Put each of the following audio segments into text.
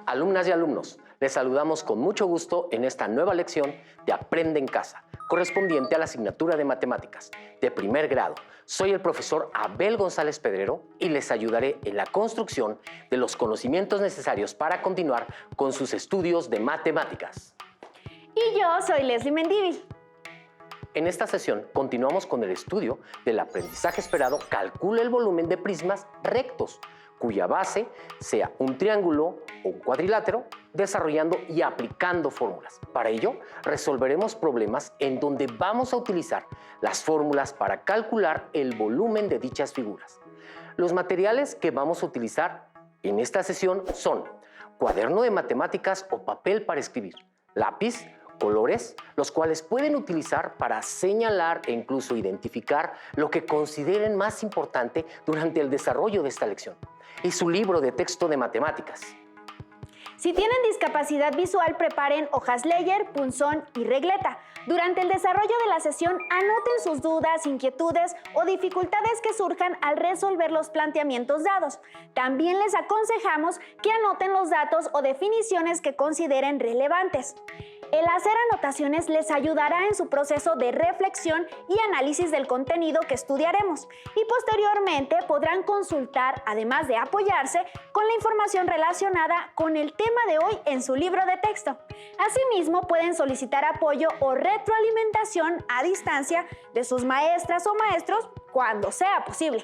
Alumnas y alumnos, les saludamos con mucho gusto en esta nueva lección de Aprende en Casa, correspondiente a la asignatura de Matemáticas, de primer grado. Soy el profesor Abel González Pedrero y les ayudaré en la construcción de los conocimientos necesarios para continuar con sus estudios de matemáticas. Y yo soy Leslie Mendívil. En esta sesión continuamos con el estudio del aprendizaje esperado. Calcula el volumen de prismas rectos, cuya base sea un triángulo o un cuadrilátero, desarrollando y aplicando fórmulas. Para ello, resolveremos problemas en donde vamos a utilizar las fórmulas para calcular el volumen de dichas figuras. Los materiales que vamos a utilizar en esta sesión son cuaderno de matemáticas o papel para escribir, lápiz, colores, los cuales pueden utilizar para señalar e incluso identificar lo que consideren más importante durante el desarrollo de esta lección, y su libro de texto de matemáticas. Si tienen discapacidad visual, preparen hojas Leyer, punzón y regleta. Durante el desarrollo de la sesión, anoten sus dudas, inquietudes o dificultades que surjan al resolver los planteamientos dados. También les aconsejamos que anoten los datos o definiciones que consideren relevantes. El hacer anotaciones les ayudará en su proceso de reflexión y análisis del contenido que estudiaremos, y posteriormente podrán consultar, además de apoyarse, con la información relacionada con el tema de hoy en su libro de texto. Asimismo, pueden solicitar apoyo o retroalimentación a distancia de sus maestras o maestros cuando sea posible.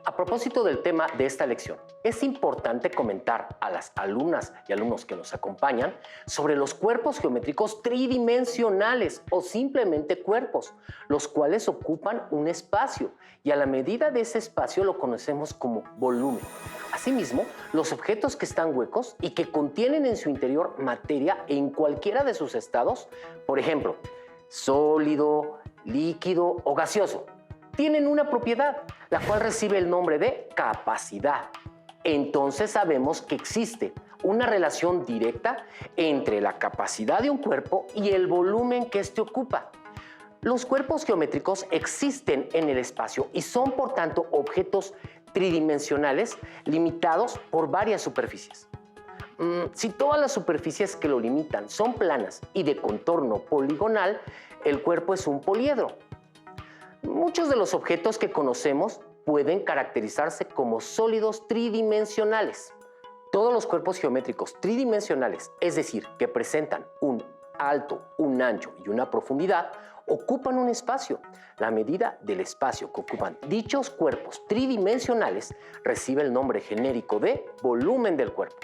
A propósito del tema de esta lección, es importante comentar a las alumnas y alumnos que nos acompañan sobre los cuerpos geométricos tridimensionales o simplemente cuerpos, los cuales ocupan un espacio y a la medida de ese espacio lo conocemos como volumen. Asimismo, los objetos que están huecos y que contienen en su interior materia en cualquiera de sus estados, por ejemplo, sólido, líquido o gaseoso, tienen una propiedad, la cual recibe el nombre de capacidad. Entonces sabemos que existe una relación directa entre la capacidad de un cuerpo y el volumen que éste ocupa. Los cuerpos geométricos existen en el espacio y son, por tanto, objetos tridimensionales limitados por varias superficies. Si todas las superficies que lo limitan son planas y de contorno poligonal, el cuerpo es un poliedro. Muchos de los objetos que conocemos pueden caracterizarse como sólidos tridimensionales. Todos los cuerpos geométricos tridimensionales, es decir, que presentan un alto, un ancho y una profundidad, ocupan un espacio. La medida del espacio que ocupan dichos cuerpos tridimensionales recibe el nombre genérico de volumen del cuerpo.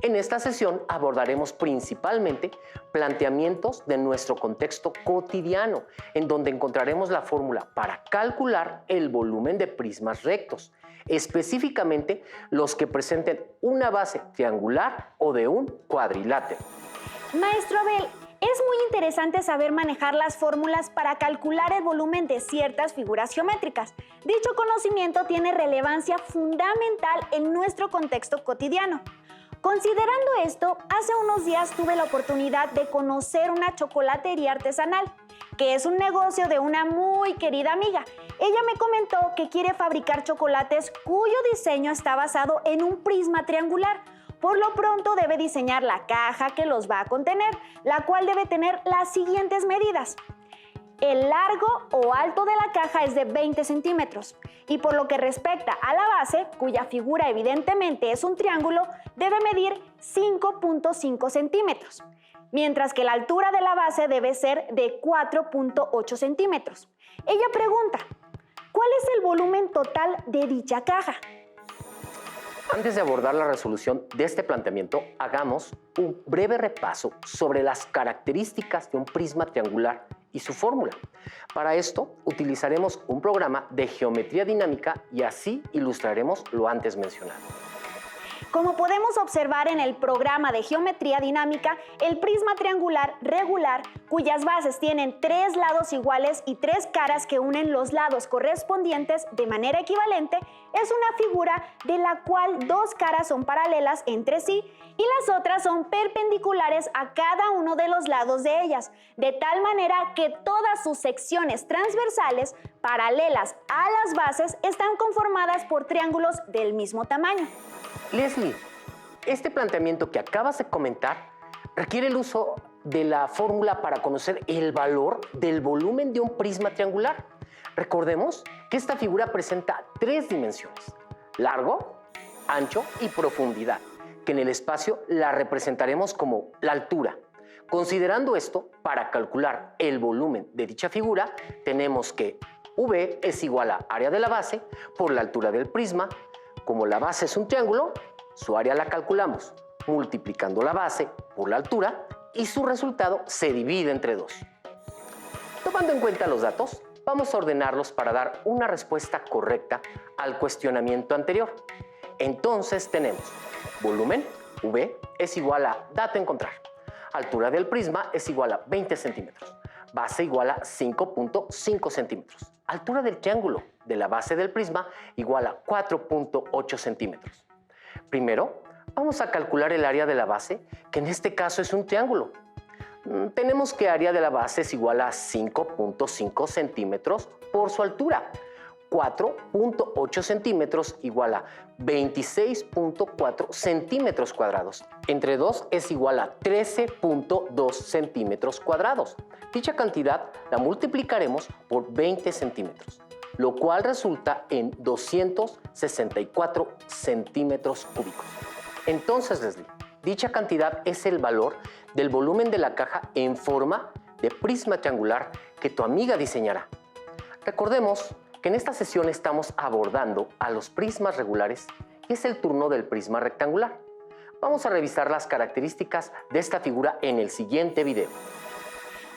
En esta sesión abordaremos principalmente planteamientos de nuestro contexto cotidiano, en donde encontraremos la fórmula para calcular el volumen de prismas rectos, específicamente los que presenten una base triangular o de un cuadrilátero. Maestro Abel, es muy interesante saber manejar las fórmulas para calcular el volumen de ciertas figuras geométricas. Dicho conocimiento tiene relevancia fundamental en nuestro contexto cotidiano. Considerando esto, hace unos días tuve la oportunidad de conocer una chocolatería artesanal, que es un negocio de una muy querida amiga. Ella me comentó que quiere fabricar chocolates cuyo diseño está basado en un prisma triangular. Por lo pronto debe diseñar la caja que los va a contener, la cual debe tener las siguientes medidas. El largo o alto de la caja es de 20 centímetros y por lo que respecta a la base, cuya figura evidentemente es un triángulo, debe medir 5.5 centímetros, mientras que la altura de la base debe ser de 4.8 centímetros. Ella pregunta, ¿cuál es el volumen total de dicha caja? Antes de abordar la resolución de este planteamiento, hagamos un breve repaso sobre las características de un prisma triangular y su fórmula. Para esto, utilizaremos un programa de geometría dinámica y así ilustraremos lo antes mencionado. Como podemos observar en el programa de geometría dinámica, el prisma triangular regular, cuyas bases tienen 3 lados iguales y 3 caras que unen los lados correspondientes de manera equivalente, es una figura de la cual 2 caras son paralelas entre sí y las otras son perpendiculares a cada uno de los lados de ellas, de tal manera que todas sus secciones transversales paralelas a las bases están conformadas por triángulos del mismo tamaño. Leslie, Este planteamiento que acabas de comentar requiere el uso de la fórmula para conocer el valor del volumen de un prisma triangular. Recordemos que esta figura presenta 3 dimensiones: largo, ancho y profundidad, que en el espacio la representaremos como la altura. Considerando esto, para calcular el volumen de dicha figura, tenemos que V es igual a área de la base por la altura del prisma. Como la base es un triángulo, su área la calculamos multiplicando la base por la altura y su resultado se divide entre 2. Tomando en cuenta los datos, vamos a ordenarlos para dar una respuesta correcta al cuestionamiento anterior. Entonces tenemos volumen, V, es igual a dato a encontrar. Altura del prisma es igual a 20 centímetros. Base igual a 5.5 centímetros. Altura del triángulo de la base del prisma igual a 4.8 centímetros. Primero, vamos a calcular el área de la base, que en este caso es un triángulo. Tenemos que área de la base es igual a 5.5 centímetros por su altura. 4.8 centímetros igual a 26.4 centímetros cuadrados. Entre 2 es igual a 13.2 centímetros cuadrados. Dicha cantidad la multiplicaremos por 20 centímetros, lo cual resulta en 264 centímetros cúbicos. Entonces, Leslie, dicha cantidad es el valor del volumen de la caja en forma de prisma triangular que tu amiga diseñará. Recordemos que en esta sesión estamos abordando a los prismas regulares y es el turno del prisma rectangular. Vamos a revisar las características de esta figura en el siguiente video.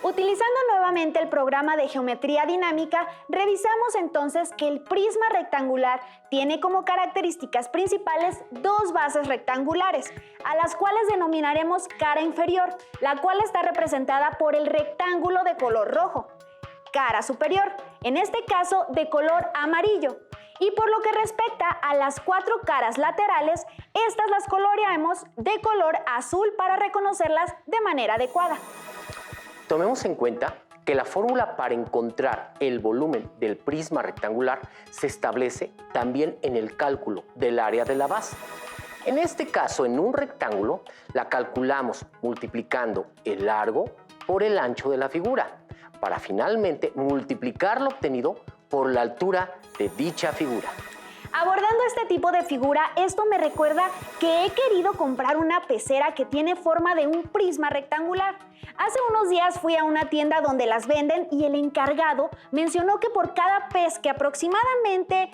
Utilizando nuevamente el programa de geometría dinámica, revisamos entonces que el prisma rectangular tiene como características principales 2 bases rectangulares, a las cuales denominaremos cara inferior, la cual está representada por el rectángulo de color rojo. Cara superior, en este caso de color amarillo. Y por lo que respecta a las 4 caras laterales, estas las coloreamos de color azul para reconocerlas de manera adecuada. Tomemos en cuenta que la fórmula para encontrar el volumen del prisma rectangular se establece también en el cálculo del área de la base. En este caso, en un rectángulo, la calculamos multiplicando el largo por el ancho de la figura, para finalmente multiplicar lo obtenido por la altura de dicha figura. Abordando este tipo de figura, esto me recuerda que he querido comprar una pecera que tiene forma de un prisma rectangular. Hace unos días fui a una tienda donde las venden y el encargado mencionó que por cada pez que aproximadamente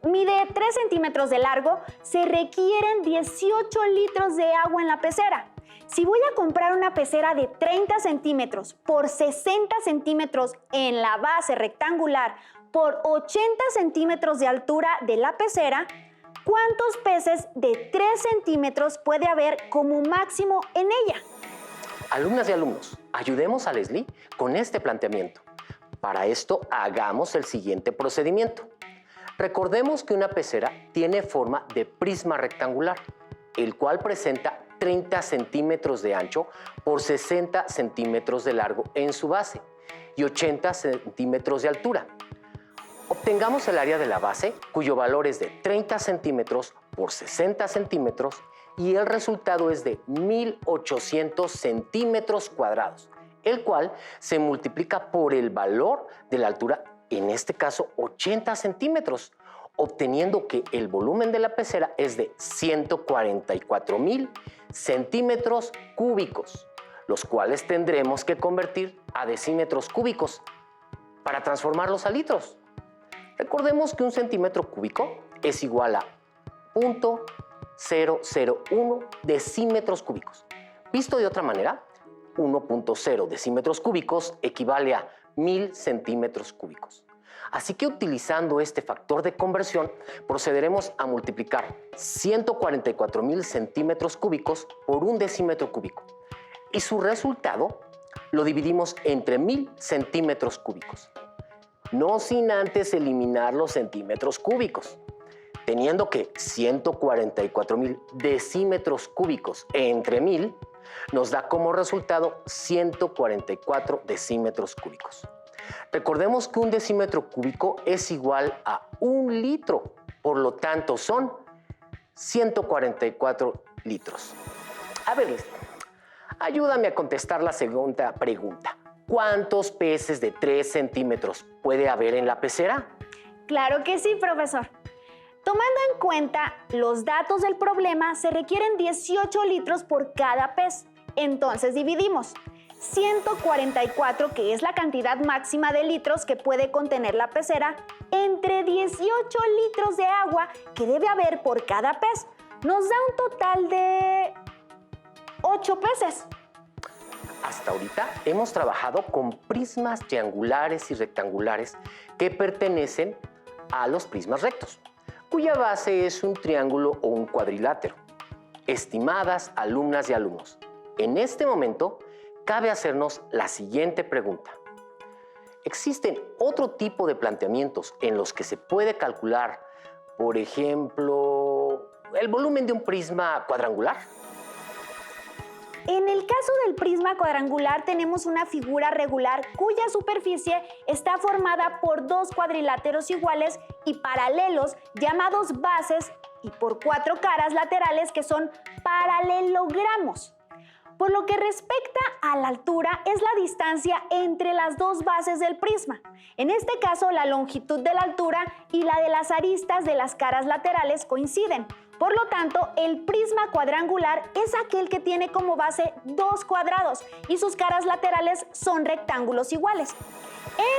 mide 3 centímetros de largo, se requieren 18 litros de agua en la pecera. Si voy a comprar una pecera de 30 centímetros por 60 centímetros en la base rectangular por 80 centímetros de altura de la pecera, ¿cuántos peces de 3 centímetros puede haber como máximo en ella? Alumnas y alumnos, ayudemos a Leslie con este planteamiento. Para esto, hagamos el siguiente procedimiento. Recordemos que una pecera tiene forma de prisma rectangular, el cual presenta 30 centímetros de ancho por 60 centímetros de largo en su base y 80 centímetros de altura. Obtengamos el área de la base, cuyo valor es de 30 centímetros por 60 centímetros y el resultado es de 1800 centímetros cuadrados, el cual se multiplica por el valor de la altura, en este caso 80 centímetros, obteniendo que el volumen de la pecera es de 144,000 centímetros cúbicos, los cuales tendremos que convertir a decímetros cúbicos para transformarlos a litros. Recordemos que un centímetro cúbico es igual a 0.001 decímetros cúbicos. Visto de otra manera, 1.0 decímetros cúbicos equivale a 1000 centímetros cúbicos. Así que utilizando este factor de conversión, procederemos a multiplicar 144,000 centímetros cúbicos por un decímetro cúbico. Y su resultado lo dividimos entre 1000 centímetros cúbicos. No sin antes eliminar los centímetros cúbicos, teniendo que 144,000 decímetros cúbicos entre 1000 nos da como resultado 144 decímetros cúbicos. Recordemos que un decímetro cúbico es igual a 1 litro, por lo tanto son 144 litros. A ver, Leslie, ayúdame a contestar la segunda pregunta. ¿Cuántos peces de 3 centímetros puede haber en la pecera? Claro que sí, profesor. Tomando en cuenta los datos del problema, se requieren 18 litros por cada pez. Entonces dividimos 144, que es la cantidad máxima de litros que puede contener la pecera, entre 18 litros de agua que debe haber por cada pez. Nos da un total de 8 peces. Hasta ahorita hemos trabajado con prismas triangulares y rectangulares que pertenecen a los prismas rectos, cuya base es un triángulo o un cuadrilátero. Estimadas alumnas y alumnos, en este momento cabe hacernos la siguiente pregunta. ¿Existen otro tipo de planteamientos en los que se puede calcular, por ejemplo, el volumen de un prisma cuadrangular? En el caso del prisma cuadrangular tenemos una figura regular cuya superficie está formada por dos cuadriláteros iguales y paralelos llamados bases y por 4 caras laterales que son paralelogramos. Por lo que respecta a la altura es la distancia entre las dos bases del prisma. En este caso la longitud de la altura y la de las aristas de las caras laterales coinciden. Por lo tanto, el prisma cuadrangular es aquel que tiene como base 2 cuadrados y sus caras laterales son rectángulos iguales.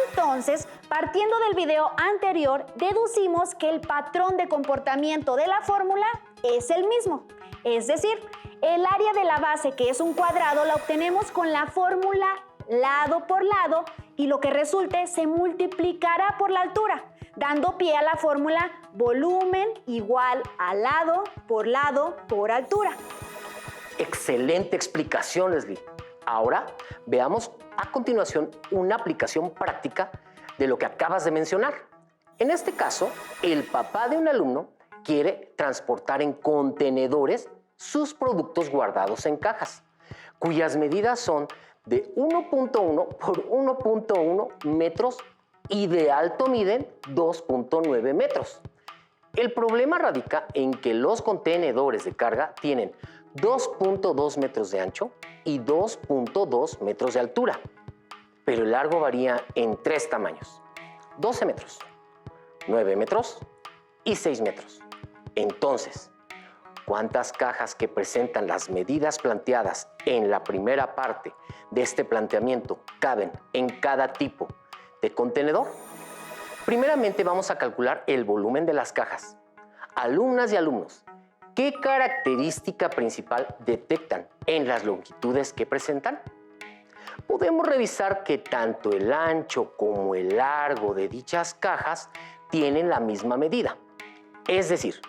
Entonces, partiendo del video anterior, deducimos que el patrón de comportamiento de la fórmula es el mismo. Es decir, el área de la base, que es un cuadrado, la obtenemos con la fórmula lado por lado y lo que resulte se multiplicará por la altura, dando pie a la fórmula volumen igual a lado por altura. Excelente explicación, Leslie. Ahora veamos a continuación una aplicación práctica de lo que acabas de mencionar. En este caso, el papá de un alumno quiere transportar en contenedores sus productos guardados en cajas, cuyas medidas son de 1.1 por 1.1 metros y de alto miden 2.9 metros. El problema radica en que los contenedores de carga tienen 2.2 metros de ancho y 2.2 metros de altura, pero el largo varía en 3 tamaños: 12 metros, 9 metros y 6 metros. Entonces, ¿cuántas cajas que presentan las medidas planteadas en la primera parte de este planteamiento caben en cada tipo de contenedor? Primeramente vamos a calcular el volumen de las cajas. Alumnas y alumnos, ¿qué característica principal detectan en las longitudes que presentan? Podemos revisar que tanto el ancho como el largo de dichas cajas tienen la misma medida, es decir,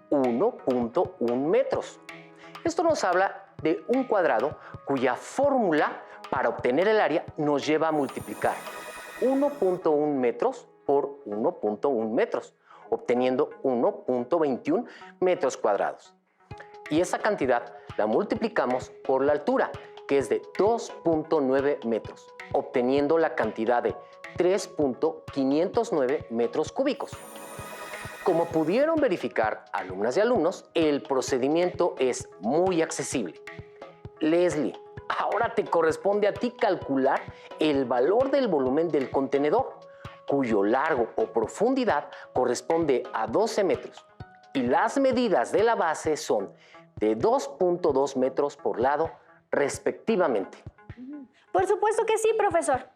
1.1 metros. Esto nos habla de un cuadrado cuya fórmula para obtener el área nos lleva a multiplicar 1.1 metros por 1.1 metros, obteniendo 1.21 metros cuadrados. Y esa cantidad la multiplicamos por la altura, que es de 2.9 metros, obteniendo la cantidad de 3.509 metros cúbicos. Como pudieron verificar alumnas y alumnos, el procedimiento es muy accesible. Leslie, ahora te corresponde a ti calcular el valor del volumen del contenedor, cuyo largo o profundidad corresponde a 12 metros, y las medidas de la base son de 2.2 metros por lado, respectivamente. Por supuesto que sí, profesor.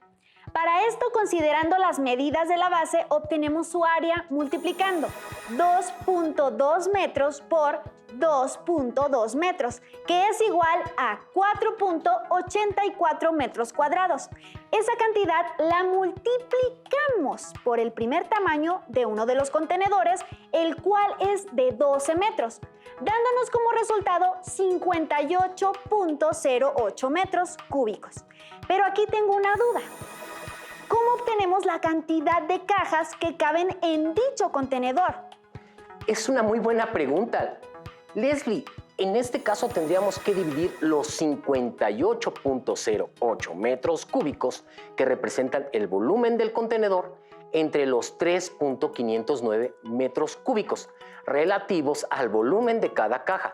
Para esto, considerando las medidas de la base, obtenemos su área multiplicando 2.2 metros por 2.2 metros, que es igual a 4.84 metros cuadrados. Esa cantidad la multiplicamos por el primer tamaño de uno de los contenedores, el cual es de 12 metros, dándonos como resultado 58.08 metros cúbicos. Pero aquí tengo una duda. ¿Cómo obtenemos la cantidad de cajas que caben en dicho contenedor? Es una muy buena pregunta. Leslie, en este caso tendríamos que dividir los 58.08 metros cúbicos que representan el volumen del contenedor entre los 3.509 metros cúbicos relativos al volumen de cada caja,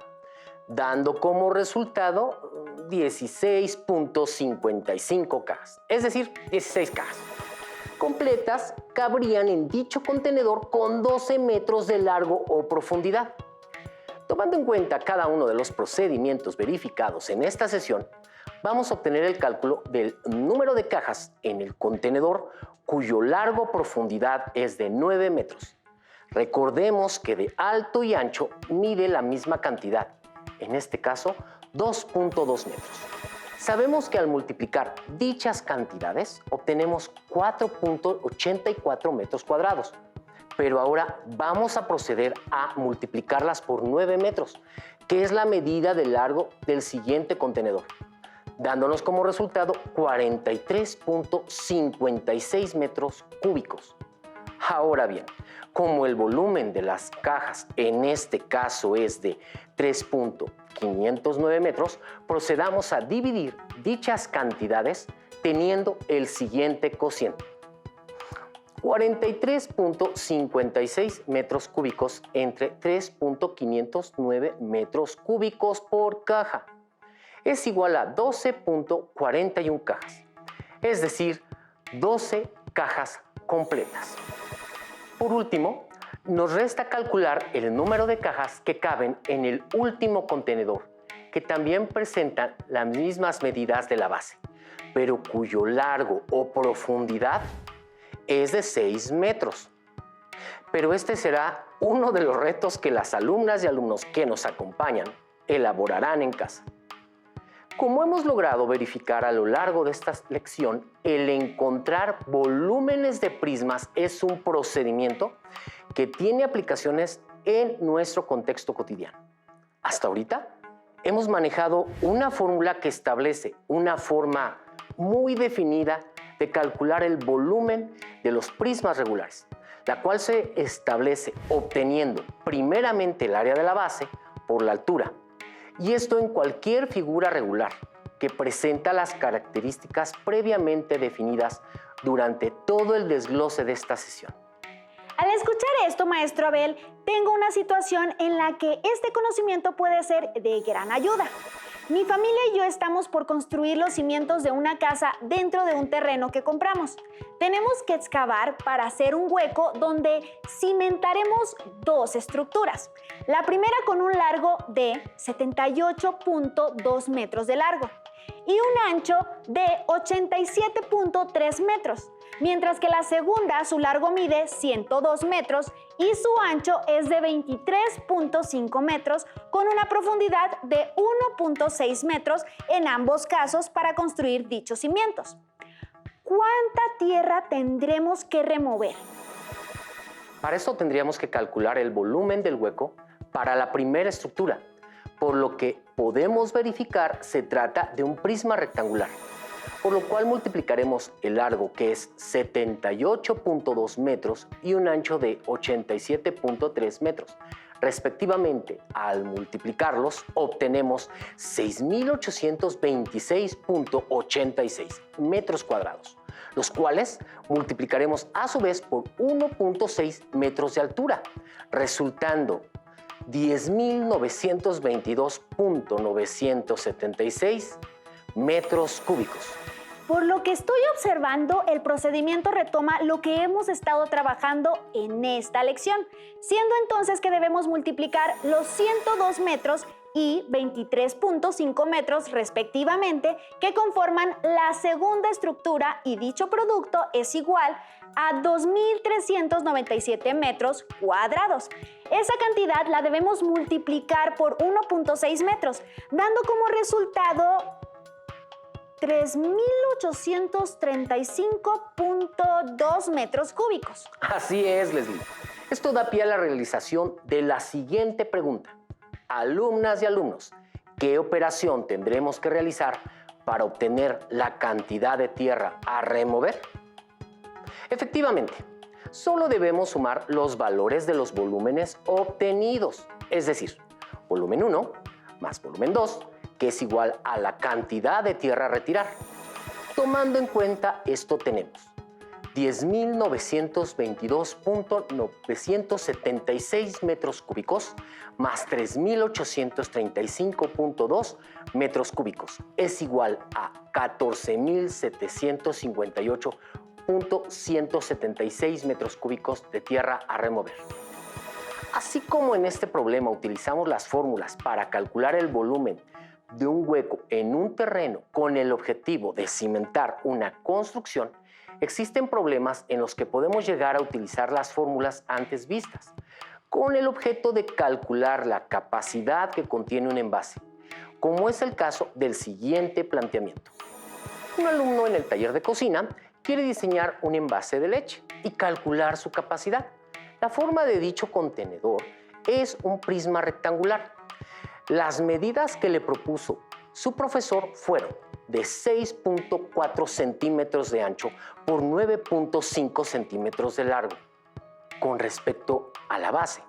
dando como resultado 16.55 cajas, es decir, 16 cajas completas cabrían en dicho contenedor con 12 metros de largo o profundidad. Tomando en cuenta cada uno de los procedimientos verificados en esta sesión, vamos a obtener el cálculo del número de cajas en el contenedor cuyo largo o profundidad es de 9 metros. Recordemos que de alto y ancho mide la misma cantidad, en este caso 2.2 metros. Sabemos que al multiplicar dichas cantidades obtenemos 4.84 metros cuadrados, pero ahora vamos a proceder a multiplicarlas por 9 metros, que es la medida de largo del siguiente contenedor, dándonos como resultado 43.56 metros cúbicos. Ahora bien, como el volumen de las cajas en este caso es de 3.509 metros, procedamos a dividir dichas cantidades teniendo el siguiente cociente: 43.56 metros cúbicos entre 3.509 metros cúbicos por caja es igual a 12.41 cajas, es decir, 12 cajas completas. Por último, nos resta calcular el número de cajas que caben en el último contenedor, que también presentan las mismas medidas de la base, pero cuyo largo o profundidad es de 6 metros. Pero este será uno de los retos que las alumnas y alumnos que nos acompañan elaborarán en casa. Como hemos logrado verificar a lo largo de esta lección, el encontrar volúmenes de prismas es un procedimiento que tiene aplicaciones en nuestro contexto cotidiano. Hasta ahorita hemos manejado una fórmula que establece una forma muy definida de calcular el volumen de los prismas regulares, la cual se establece obteniendo primeramente el área de la base por la altura, y esto en cualquier figura regular que presenta las características previamente definidas durante todo el desglose de esta sesión. Al escuchar esto, maestro Abel, tengo una situación en la que este conocimiento puede ser de gran ayuda. Mi familia y yo estamos por construir los cimientos de una casa dentro de un terreno que compramos. Tenemos que excavar para hacer un hueco donde cimentaremos dos estructuras. La primera con un largo de 78.2 metros de largo y un ancho de 87.3 metros, mientras que la segunda, su largo mide 102 metros y su ancho es de 23.5 metros con una profundidad de 1.6 metros en ambos casos para construir dichos cimientos. ¿Cuánta tierra tendremos que remover? Para esto tendríamos que calcular el volumen del hueco para la primera estructura, por lo que podemos verificar se trata de un prisma rectangular, por lo cual multiplicaremos el largo, que es 78.2 metros, y un ancho de 87.3 metros. Respectivamente, al multiplicarlos, obtenemos 6.826.86 metros cuadrados, los cuales multiplicaremos a su vez por 1.6 metros de altura, resultando 10.922.976 metros cúbicos. Por lo que estoy observando, el procedimiento retoma lo que hemos estado trabajando en esta lección, siendo entonces que debemos multiplicar los 102 metros y 23.5 metros respectivamente que conforman la segunda estructura, y dicho producto es igual a 2.397 metros cuadrados. Esa cantidad la debemos multiplicar por 1.6 metros, dando como resultado 3.835.2 metros cúbicos. Así es, Leslie. Esto da pie a la realización de la siguiente pregunta. Alumnas y alumnos, ¿qué operación tendremos que realizar para obtener la cantidad de tierra a remover? Efectivamente, solo debemos sumar los valores de los volúmenes obtenidos, es decir, volumen 1 más volumen 2, que es igual a la cantidad de tierra a retirar. Tomando en cuenta esto tenemos 10.922.976 metros cúbicos más 3.835.2 metros cúbicos es igual a 14.758.176 metros cúbicos de tierra a remover. Así como en este problema utilizamos las fórmulas para calcular el volumen de un hueco en un terreno con el objetivo de cimentar una construcción, existen problemas en los que podemos llegar a utilizar las fórmulas antes vistas, con el objeto de calcular la capacidad que contiene un envase, como es el caso del siguiente planteamiento. Un alumno en el taller de cocina quiere diseñar un envase de leche y calcular su capacidad. La forma de dicho contenedor es un prisma rectangular. Las medidas que le propuso su profesor fueron de 6.4 centímetros de ancho por 9.5 centímetros de largo con respecto a la base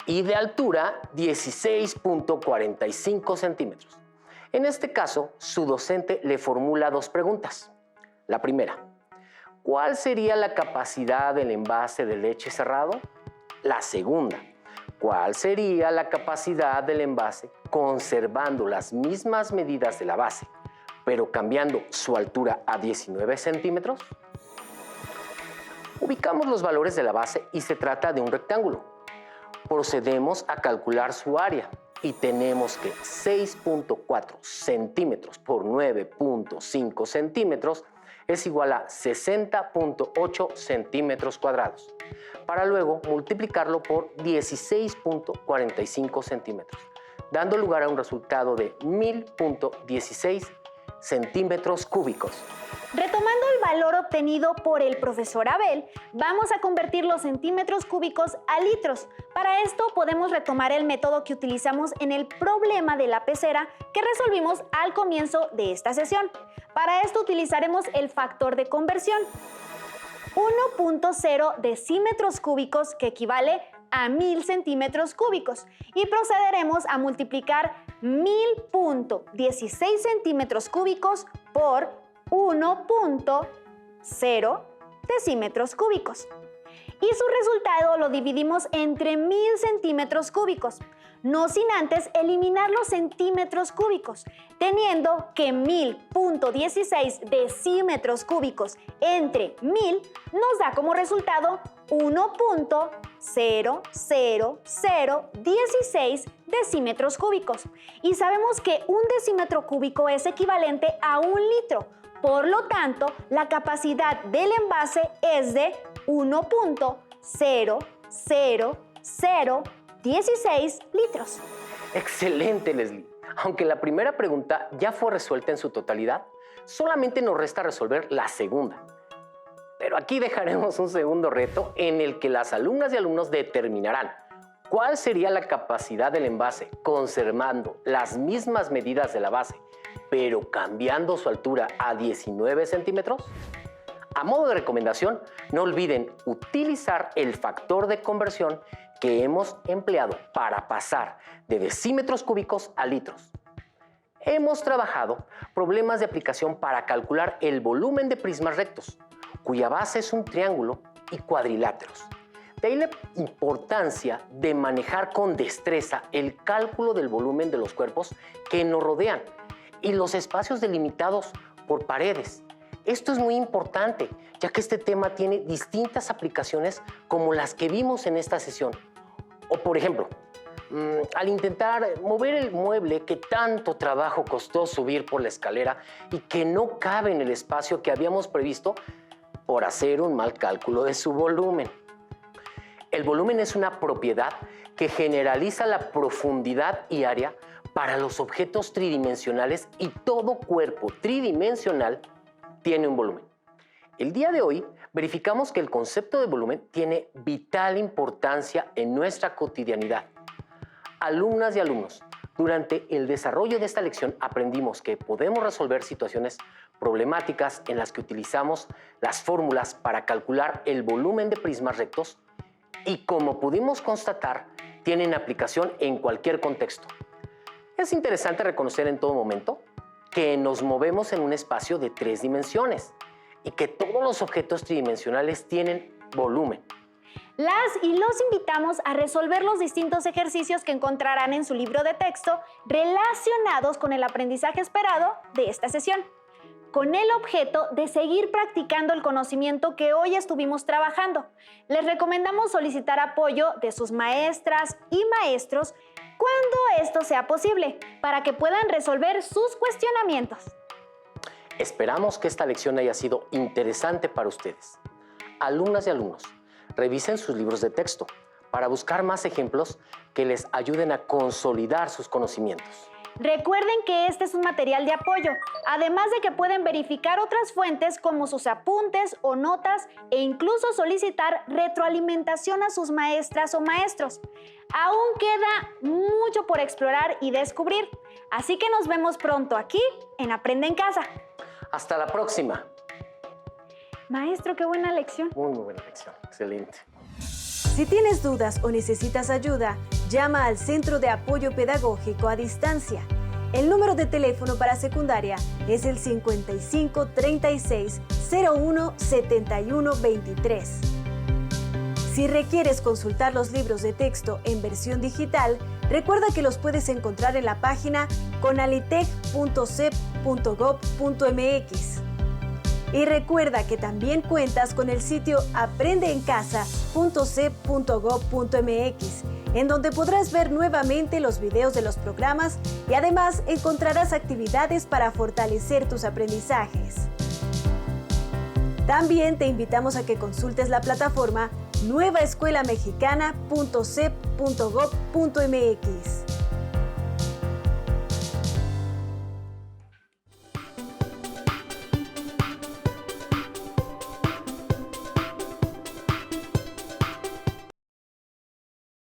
y de altura 16.45 centímetros. En este caso, su docente le formula dos preguntas. La primera, ¿cuál sería la capacidad del envase de leche cerrado? La segunda, ¿cuál sería la capacidad del envase conservando las mismas medidas de la base, pero cambiando su altura a 19 centímetros? Ubicamos los valores de la base y se trata de un rectángulo. Procedemos a calcular su área y tenemos que 6.4 centímetros por 9.5 centímetros es igual a 60.8 centímetros cuadrados, para luego multiplicarlo por 16.45 centímetros, dando lugar a un resultado de 1000.16 centímetros cúbicos. Retomando el valor obtenido por el profesor Abel, vamos a convertir los centímetros cúbicos a litros. Para esto podemos retomar el método que utilizamos en el problema de la pecera que resolvimos al comienzo de esta sesión. Para esto utilizaremos el factor de conversión. 1.0 decímetros cúbicos, que equivale a 1000 centímetros cúbicos, y procederemos a multiplicar 1000.16 centímetros cúbicos por 1.0 decímetros cúbicos. Y su resultado lo dividimos entre 1000 centímetros cúbicos, no sin antes eliminar los centímetros cúbicos, teniendo que 1000.16 decímetros cúbicos entre 1000 nos da como resultado 1.00016 decímetros cúbicos. Y sabemos que un decímetro cúbico es equivalente a un litro. Por lo tanto, la capacidad del envase es de 1.00016 litros. Excelente, Leslie. Aunque la primera pregunta ya fue resuelta en su totalidad, solamente nos resta resolver la segunda. Pero aquí dejaremos un segundo reto en el que las alumnas y alumnos determinarán cuál sería la capacidad del envase conservando las mismas medidas de la base, pero cambiando su altura a 19 centímetros. A modo de recomendación, no olviden utilizar el factor de conversión que hemos empleado para pasar de decímetros cúbicos a litros. Hemos trabajado problemas de aplicación para calcular el volumen de prismas rectos, cuya base es un triángulo, y cuadriláteros. De ahí la importancia de manejar con destreza el cálculo del volumen de los cuerpos que nos rodean y los espacios delimitados por paredes. Esto es muy importante, ya que este tema tiene distintas aplicaciones como las que vimos en esta sesión. O por ejemplo, al intentar mover el mueble que tanto trabajo costó subir por la escalera y que no cabe en el espacio que habíamos previsto por hacer un mal cálculo de su volumen. El volumen es una propiedad que generaliza la profundidad y área para los objetos tridimensionales, y todo cuerpo tridimensional tiene un volumen. El día de hoy verificamos que el concepto de volumen tiene vital importancia en nuestra cotidianidad. Alumnas y alumnos, durante el desarrollo de esta lección aprendimos que podemos resolver situaciones problemáticas en las que utilizamos las fórmulas para calcular el volumen de prismas rectos y, como pudimos constatar, tienen aplicación en cualquier contexto. Es interesante reconocer en todo momento que nos movemos en un espacio de 3 dimensiones, y que todos los objetos tridimensionales tienen volumen. Las y los invitamos a resolver los distintos ejercicios que encontrarán en su libro de texto relacionados con el aprendizaje esperado de esta sesión, con el objeto de seguir practicando el conocimiento que hoy estuvimos trabajando. Les recomendamos solicitar apoyo de sus maestras y maestros cuando esto sea posible, para que puedan resolver sus cuestionamientos. Esperamos que esta lección haya sido interesante para ustedes. Alumnas y alumnos, revisen sus libros de texto para buscar más ejemplos que les ayuden a consolidar sus conocimientos. Recuerden que este es un material de apoyo, además de que pueden verificar otras fuentes como sus apuntes o notas e incluso solicitar retroalimentación a sus maestras o maestros. Aún queda mucho por explorar y descubrir, así que nos vemos pronto aquí en Aprende en Casa. Hasta la próxima. Maestro, qué buena lección. Muy buena lección, excelente. Si tienes dudas o necesitas ayuda, llama al Centro de Apoyo Pedagógico a Distancia. El número de teléfono para secundaria es el 55 36 01 71 23. Si requieres consultar los libros de texto en versión digital, recuerda que los puedes encontrar en la página conalitec.cep.gov.mx. Y recuerda que también cuentas con el sitio aprendeencasa.cep.gov.mx, en donde podrás ver nuevamente los videos de los programas y además encontrarás actividades para fortalecer tus aprendizajes. También te invitamos a que consultes la plataforma nuevaescuelamexicana.cep.gov.mx.